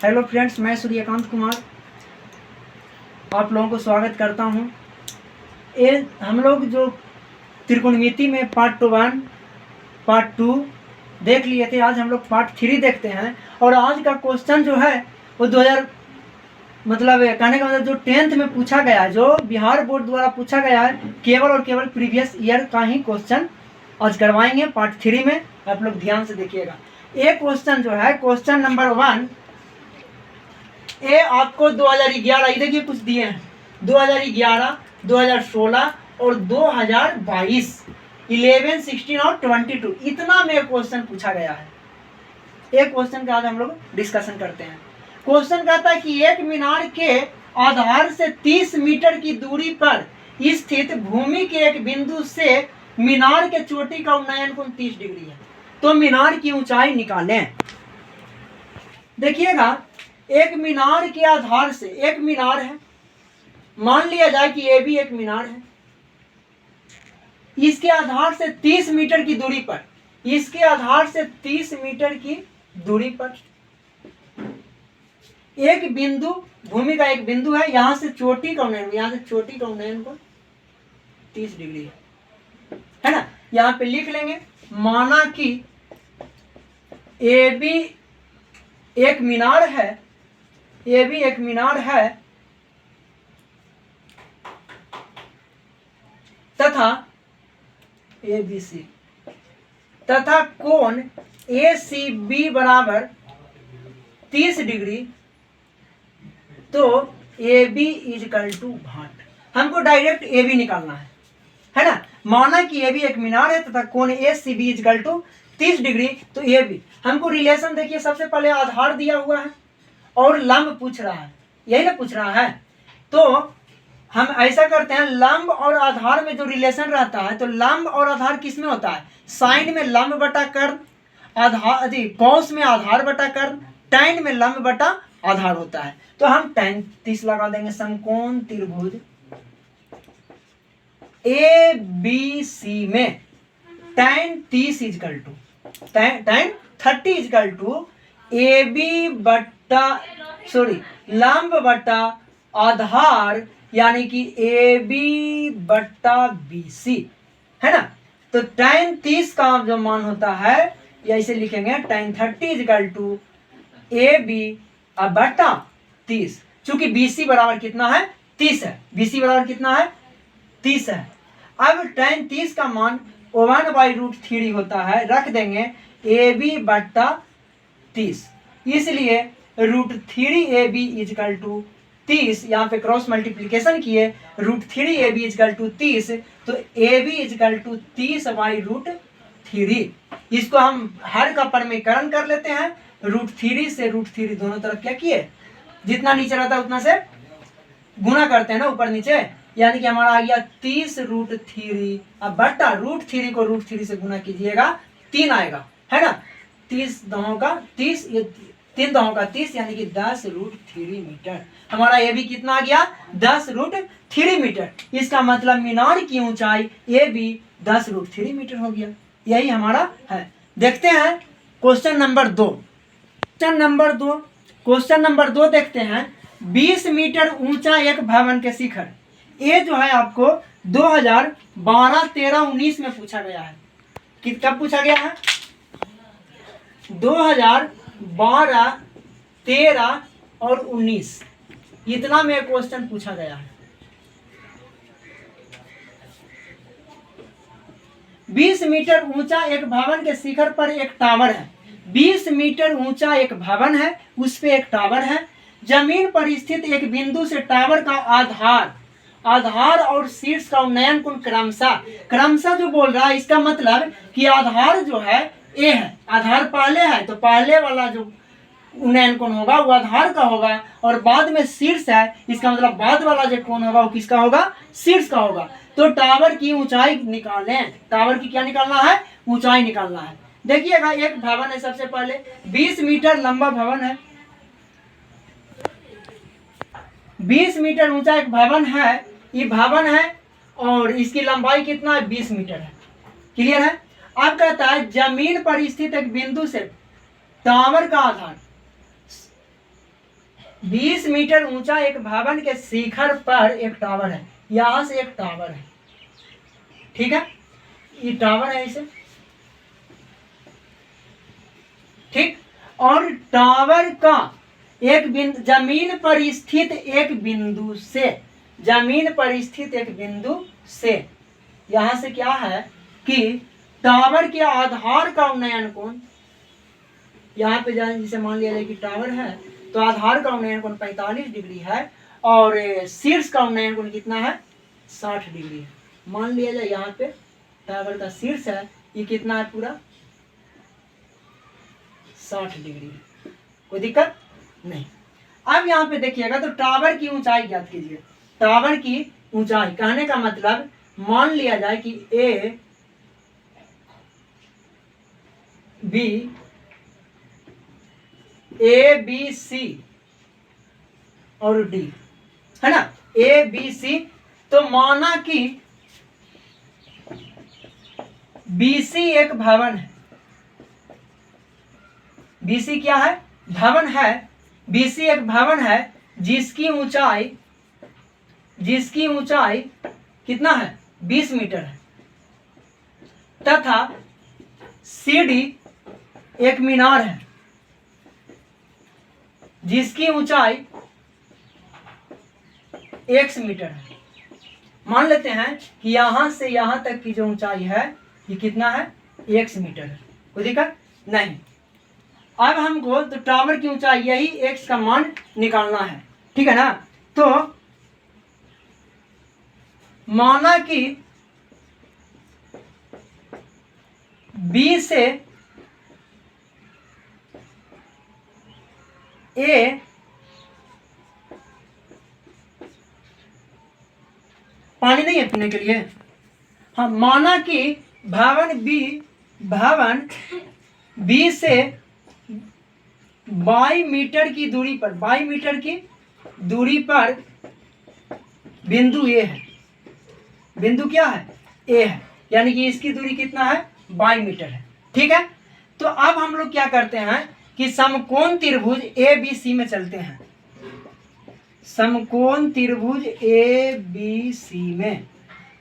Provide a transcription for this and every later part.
Hello friends, मैं सूर्यकांत कुमार आप लोगों को स्वागत करता हूं। ये हम लोग जो त्रिकोणमिति में पार्ट 1 पार्ट 2 देख लिए थे, आज हम लोग पार्ट 3 देखते हैं। और आज का क्वेश्चन जो है वो 2000 मतलब कहने का मतलब जो 10th में पूछा गया है, जो बिहार बोर्ड द्वारा पूछा गया है, केवल और केवल प्रीवियस ईयर का ही क्वेश्चन आज करवाएंगे पार्ट 3 में। आप लोग ध्यान से देखिएगा। एक क्वेश्चन जो है क्वेश्चन नंबर 1 ये आपको 2011 ये देखिए कुछ दिए हैं 2011, 2016 और 2022, 11, 16 और 22 इतना में क्वेश्चन पूछा गया है। एक क्वेश्चन का आज हम लोग डिस्कशन करते हैं। क्वेश्चन कहता है कि एक मीनार के आधार से 30 मीटर की दूरी पर स्थित भूमि के एक बिंदु से मीनार के चोटी का उन्नयन कोण 30 डिग्री है, तो मीनार की ऊंचाई निकालें। देखिएगा, एक मीनार के आधार से, एक मीनार है, मान लिया जाए कि ये भी एक मीनार है, इसके आधार से 30 मीटर की दूरी पर, इसके आधार से 30 मीटर की दूरी पर एक बिंदु, भूमि का एक बिंदु है, यहां से चोटी का उन्नयन, यहां से चोटी का उन्नयन को 30 डिग्री है ना। यहां पे लिख लेंगे, माना कि ए भी एक मीनार है, ये भी एक मीनार है तथा ABC तथा कोण ACB बराबर 30 डिग्री, तो AB इजकल टू भाट। हमको डायरेक्ट AB निकालना है ना। माना कि AB एक मीनार है तथा कोण ACB इजकल टू 30 डिग्री, तो AB हमको रिलेशन देखिए, सबसे पहले आधार दिया हुआ है और लंब पूछ रहा है, यही ना पूछ रहा है। तो हम ऐसा करते हैं, लंब और आधार में जो रिलेशन रहता है, तो लंब और आधार किस में होता है? साइन में लंब बटा कर्ण, आधार कौस में आधार बटा कर्ण, टैन में लंब बटा आधार होता है। तो हम टैन 30 लगा देंगे। समकोण त्रिभुज ABC में tan 30 is equal to tan 30 is equal to AB बट्टा लंब बटा आधार, यानी कि AB बट्टा BC है ना। तो टैन 30 का जो मान होता है, या इसे लिखेंगे टैन 30 इजकल टू AB बट्टा 30, चूंकि BC बराबर कितना है? 30 है। BC बराबर कितना है? 30 है। अब टैन 30 का मान 1/√3 होता है, रख देंगे AB बट्टा 30, इसलिए √3AB इजकल टू 30, यहाँ पे क्रॉस मल्टीप्लीकेशन किए, √3AB इजकल टू 30, तो AB इजकल टू 30/√3। इसको हम हर का परमीकरण कर लेते हैं, √3 से √3 दोनों तरफ क्या किए, जितना नीचे रहता है उतना से गुना करते हैं ना, ऊपर नीचे, यानी कि हमारा आ गया 30√3। अब बट्टा √3 को √3 से गुना कीजिएगा, 3 आएगा, है ना। 30 दहों का 30, ये 3 दहों का 30, यानी कि 10√3 मीटर। हमारा ये भी कितना आ गया? 10√3 मीटर। इसका मतलब मीनार की ऊंचाई ये भी 10√3 मीटर हो गया। यही हमारा है। देखते हैं क्वेश्चन नंबर 2। क्वेश्चन नंबर 2 देखते हैं। 20 मीटर ऊंचा एक भवन के शिखर, ये जो है आपको 2012, 13, 19 में पूछा गया है। कब पूछा गया है? 2012, 13 और 19, इतना में क्वेश्चन पूछा गया है। 20 मीटर ऊंचा एक भवन के शिखर पर एक टावर है। 20 मीटर ऊंचा एक भवन है, उस पे एक टावर है। जमीन पर स्थित एक बिंदु से टावर का आधार और शीर्ष का उन्नयन कोण क्रमशः जो बोल रहा है, इसका मतलब कि आधार जो है ए है, आधार पहले है, तो पहले वाला जो उन्नयन कोण होगा वो आधार का होगा, और बाद में शीर्ष है, इसका मतलब बाद वाला जो कोण होगा वो किसका होगा? शीर्ष का होगा। तो टावर की ऊंचाई निकालें। टावर की क्या निकालना है? ऊंचाई निकालना है। देखिएगा, एक भवन है, सबसे पहले 20 मीटर लंबा भवन है, 20 मीटर ऊंचा एक भवन है, ये भवन है, और इसकी लंबाई कितना है? 20 मीटर है। क्लियर है। अब कहता है जमीन पर स्थित एक बिंदु से टावर का आधार, 20 मीटर ऊंचा एक भवन के शिखर पर एक टावर है। यहां से एक टावर है, ठीक है, ये टावर है इसे, ठीक। और टावर का एक बिंदु, जमीन पर स्थित एक बिंदु से, जमीन पर स्थित एक बिंदु से, यहां से क्या है कि टावर के आधार का उन्नयन कोण, यहाँ पे जाए जिसे मान लिया जाए कि टावर है, तो आधार का उन्नयन कोण 45 डिग्री है और शीर्ष का उन्नयन कोण कितना है, 60 डिग्री है। मान लिया जाए यहाँ पे टावर का शीर्ष है, ये कितना है, पूरा 60 डिग्री है, कोई दिक्कत नहीं। अब यहाँ पे देखिएगा तो टावर की ऊंचाई ज्ञात कीजिए। टावर की ऊंचाई कहने का मतलब, मान लिया जाए कि ए बी सी और डी है ना, ए बी सी, तो माना कि बीसी एक भवन है, बीसी क्या है, भवन है, बीसी एक भवन है जिसकी ऊंचाई कितना है, 20 मीटर है, तथा सीडी एक मीनार है जिसकी ऊंचाई 1 मीटर है। मान लेते हैं कि यहां से यहां तक की जो ऊंचाई है ये कितना है, 1 मीटर है, कोई दिक्कत नहीं। अब हमको तो टावर की ऊंचाई यही x का मान निकालना है, ठीक है ना। तो माना कि B से A पानी नहीं है पीने के लिए, हाँ, माना कि भवन B से 22 मीटर की दूरी पर, 22 मीटर की दूरी पर बिंदु A है, बिंदु क्या है, A है, यानी कि इसकी दूरी कितना है, 22 मीटर है, ठीक है। तो अब हम लोग क्या करते हैं कि समकोण त्रिभुज ABC में चलते हैं, समकोण त्रिभुज ABC में,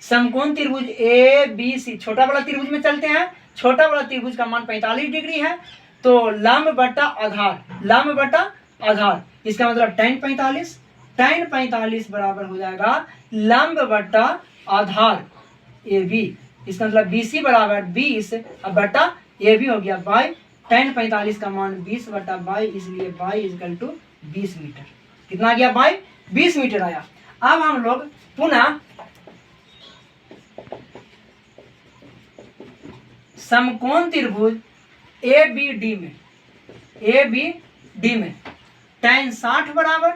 समकोण त्रिभुज ABC छोटा वाला त्रिभुज में चलते हैं। छोटा वाला त्रिभुज का मान 45 डिग्री है, तो लंब बटा आधार, इसका मतलब tan 45 बराबर हो जाएगा लंब बटा आधार AB, इसका मतलब BC बराबर 20 बटा AB हो गया बाई tan 45 का मान 20 बटा बाई, इसलिए बाई इक्वल टू 20 मीटर। कितना आ गया, बाई 20 मीटर आया। अब हम लोग पुनः समकोण त्रिभुज ABD में tan 60 बराबर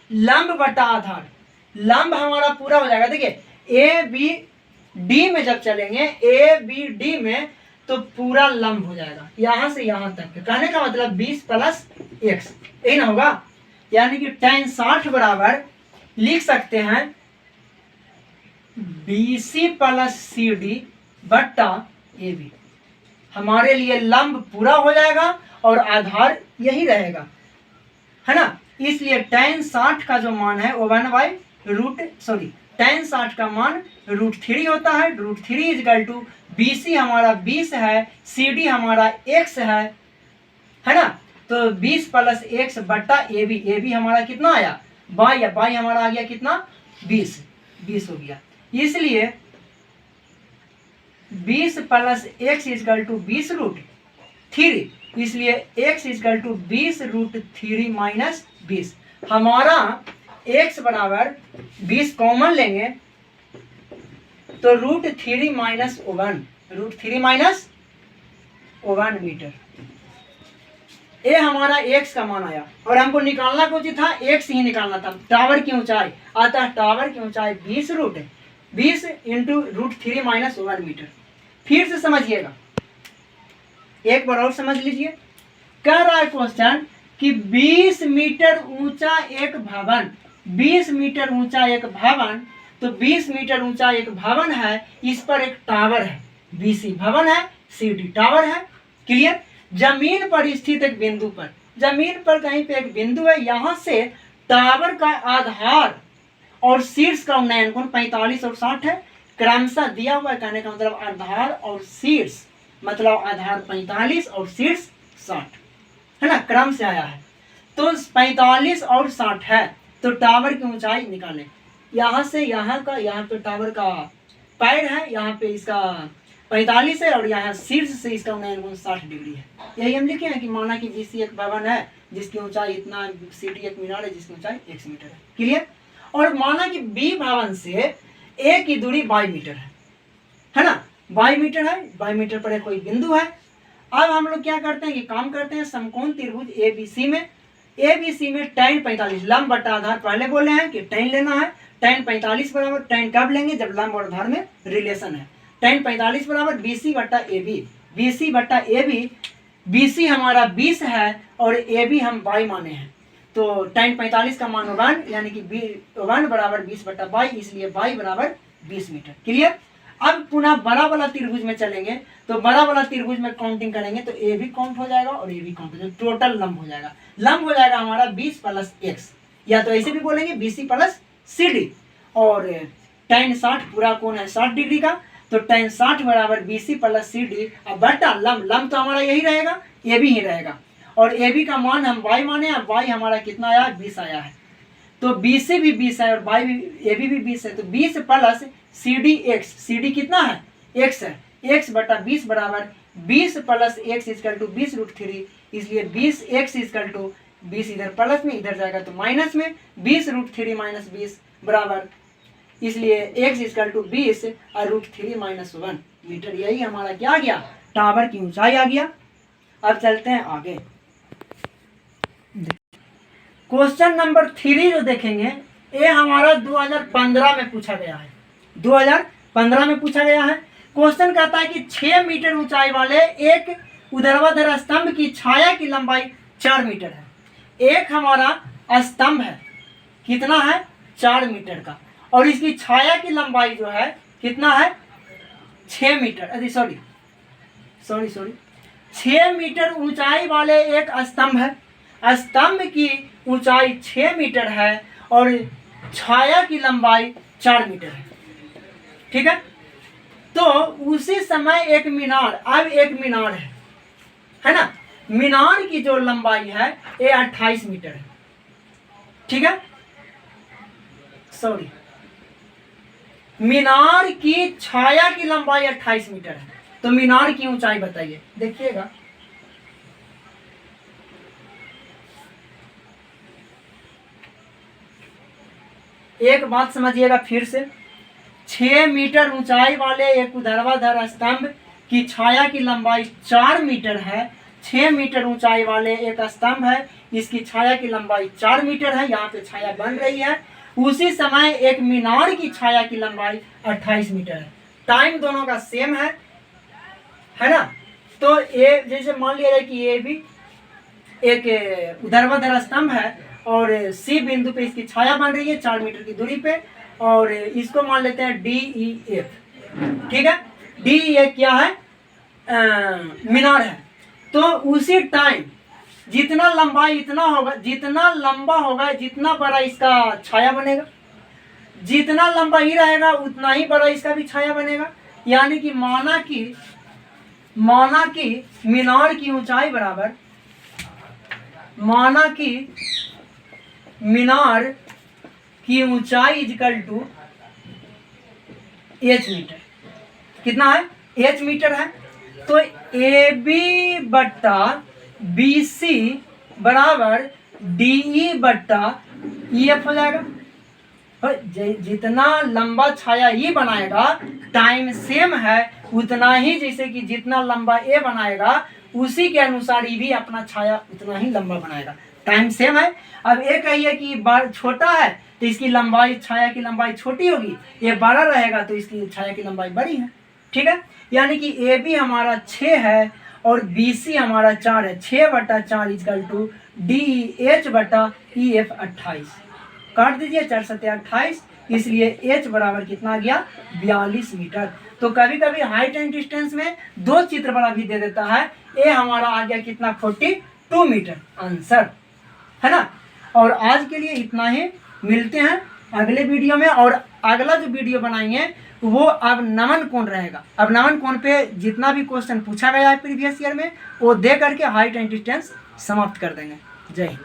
लंब बटा आधार, लंब हमारा पूरा हो जाएगा। देखिए ABD में जब चलेंगे, ABD में तो पूरा लंब हो जाएगा यहां से यहां तक, कहने का मतलब 20 प्लस x, यही ना होगा, यानी कि tan 60 बराबर लिख सकते हैं BC प्लस CD बट्टा AB। हमारे लिए लंब पूरा हो जाएगा और आधार यही रहेगा, है ना। इसलिए tan 60 का जो मान है वो tan 60 का मान √3 होता है। √3 इजकल टू BC हमारा 20 है, CD हमारा x है ना। तो 20 प्लस x बट्टा AB हमारा कितना आया, बाई हमारा आ गया कितना, 20 हो गया। इसलिए 20 प्लस x इजकल टू 20√3, इसलिए x इजकल टू 20√3 माइनस 20। हमारा x बराबर 20 कॉमन लेंगे तो √3 माइनस 1 मीटर, ये हमारा x का मान आया। और हमको निकालना कुछ था, x ही निकालना था। टावर की ऊंचाई, अतः टावर की ऊंचाई 20 इंटू √3 माइनस 1 मीटर। फिर से समझिएगा, एक बार और समझ लीजिए। कह रहा है क्वेश्चन कि 20 मीटर ऊंचा एक भवन, 20 मीटर ऊंचा एक भवन, तो 20 मीटर ऊंचा एक भवन है, इस पर एक टावर है, BC भवन है, CD टावर है, क्लियर। जमीन पर स्थित एक बिंदु पर, जमीन पर कहीं पे एक बिंदु है, यहाँ से टावर का आधार और शीर्ष का उन्नयन कोण 45 और 60 है, क्रमशः दिया हुआ है। कहने का मतलब आधार और शीर्ष, मतलब आधार 45 और शीर्ष 60 है ना, क्रम से आया है। तो 45 और 60 है, तो टावर की ऊंचाई निकालें। यहाँ से यहाँ का, यहाँ पे टावर का पैर है, यहाँ पे इसका 45 है और यहाँ शीर्ष से इसका उन्नयन कोण 60 डिग्री है। यही हम लिखे हैं कि माना कि बीसी एक भवन है जिसकी ऊंचाई इतना, सीडी एक मीनार है जिसकी ऊंचाई 100 मीटर है। क्लियर। और माना कि बी भवन से ए की दूरी 22 मीटर है ना, 22 मीटर है, 22 मीटर पर कोई बिंदु है। अब हम लोग क्या करते हैं कि काम करते हैं समकोण त्रिभुज एबीसी में, एबीसी में tan 45 लंब बटा आधार पहले बोले हैं कि tan लेना है, tan 45 बराबर, tan कब लेंगे जब लंब और आधार में रिलेशन है, tan 45 बराबर BC बटा AB, BC बटा AB, BC हमारा 20 है और AB हम 22 माने हैं, तो tan 45 का मान 1 यानी कि 1 बराबर 20 बटा 22, इसलिए 22 बराबर 20 मीटर। क्लियर। अब पुनः बड़ा वाला त्रिभुज में चलेंगे, तो बड़ा वाला त्रिभुज में काउंटिंग करेंगे तो ए भी काउंट हो जाएगा और ए भी काउंट हो जाएगा, टोटल लंब हो जाएगा। लंब हो जाएगा हमारा 20 प्लस x, या तो ऐसे भी बोलेंगे BC प्लस CD, और tan 60 पूरा कोण है 60 डिग्री का, तो tan 60 बराबर BC प्लस CD, अब बटा लंब, लंब तो हमारा यही रहेगा, ए भी ही रहेगा, और ए बी का मान हम y माने, अब y हमारा कितना आया 20 आया है, तो BC भी 20 है और y भी, ए भी 20 है, तो 20 प्लस CD x, CD कितना है x है, x बटा 20 बराबर 20 प्लस x इजकल टू 20√3, इसलिए 20x इजकल टू 20 इधर प्लस में इधर जाएगा तो माइनस में, 20√3 माइनस 20 बराबर, इसलिए x इजकल टू 20 और √3 माइनस 1 मीटर। यही हमारा क्या आ गया, टावर की ऊंचाई आ गया। अब चलते हैं आगे, क्वेश्चन नंबर 3 जो देखेंगे ये हमारा 2015 में पूछा गया है, 2015 में पूछा गया है। क्वेश्चन कहता है कि 6 मीटर ऊंचाई वाले एक ऊर्ध्वाधर स्तंभ की छाया की लंबाई 4 मीटर है। एक हमारा स्तंभ है, कितना है 4 मीटर का, और इसकी छाया की लंबाई जो है कितना है 6 मीटर, अरे सॉरी 6 मीटर ऊंचाई वाले एक स्तंभ है, स्तंभ की ऊंचाई 6 मीटर है और छाया की लंबाई 4 मीटर है। ठीक है, तो उसी समय एक मीनार, अब एक मीनार है ना, मीनार की जो लंबाई है ये 28 मीटर है। ठीक है, सॉरी, मीनार की छाया की लंबाई 28 मीटर है, तो मीनार की ऊंचाई बताइए। देखिएगा, एक बात समझिएगा फिर से, 6 मीटर ऊंचाई वाले एक ऊर्ध्वाधर स्तंभ की छाया की लंबाई 4 मीटर है। 6 मीटर ऊंचाई वाले एक स्तंभ है, इसकी छाया की लंबाई 4 मीटर है, यहाँ पे छाया बन रही है। उसी समय एक मीनार की छाया की लंबाई 28 मीटर है। टाइम दोनों का सेम है ना, तो ये जैसे मान लिया जाए कि ये भी एक ऊर्ध्वाधर स्तंभ है और सी बिंदु पे इसकी छाया बन रही है 4 मीटर की दूरी पे, और इसको मान लेते हैं DEF। ठीक है, DEF क्या है, मीनार है। तो उसी टाइम जितना लंबाई इतना होगा, जितना लंबा होगा जितना बड़ा इसका छाया बनेगा, जितना लंबा ही रहेगा उतना ही बड़ा इसका भी छाया बनेगा। यानी कि माना कि मीनार की ऊंचाई बराबर, माना कि मीनार की ऊंचाई इजकल टू h मीटर, कितना है h मीटर है, तो AB बट्टा BC बराबर DE बट्टा EF हो जाएगा। जितना लंबा छाया ये बनाएगा, टाइम सेम है उतना ही, जैसे कि जितना लंबा ए बनाएगा उसी के अनुसार ये भी अपना छाया उतना ही लंबा बनाएगा, टाइम सेम है। अब ये कहिए कि बार छोटा है तो इसकी लंबाई, छाया की लंबाई छोटी होगी, ये बड़ा रहेगा तो इसकी छाया की लंबाई बड़ी है। ठीक है, यानी कि ए बी हमारा 6 है और बी सी हमारा 4 है, 6 बटा 4 इजकल टू DH बटा EF 28, काट दीजिए 4 सत्ते 28, इसलिए H बराबर कितना आ गया 42 मीटर। तो कभी कभी हाइट एंड डिस्टेंस में 2 चित्र बड़ा भी दे देता है, ये हमारा आ गया कितना 42 2 मीटर आंसर, है ना। और आज के लिए इतना ही, मिलते हैं अगले वीडियो में। और अगला जो वीडियो बनाएंगे वो अब नमन कोण रहेगा। अब नमन कोण पे जितना भी क्वेश्चन पूछा गया है प्रीवियस ईयर में वो दे करके हाइट एंड डिस्टेंस समाप्त कर देंगे। जय हिंद।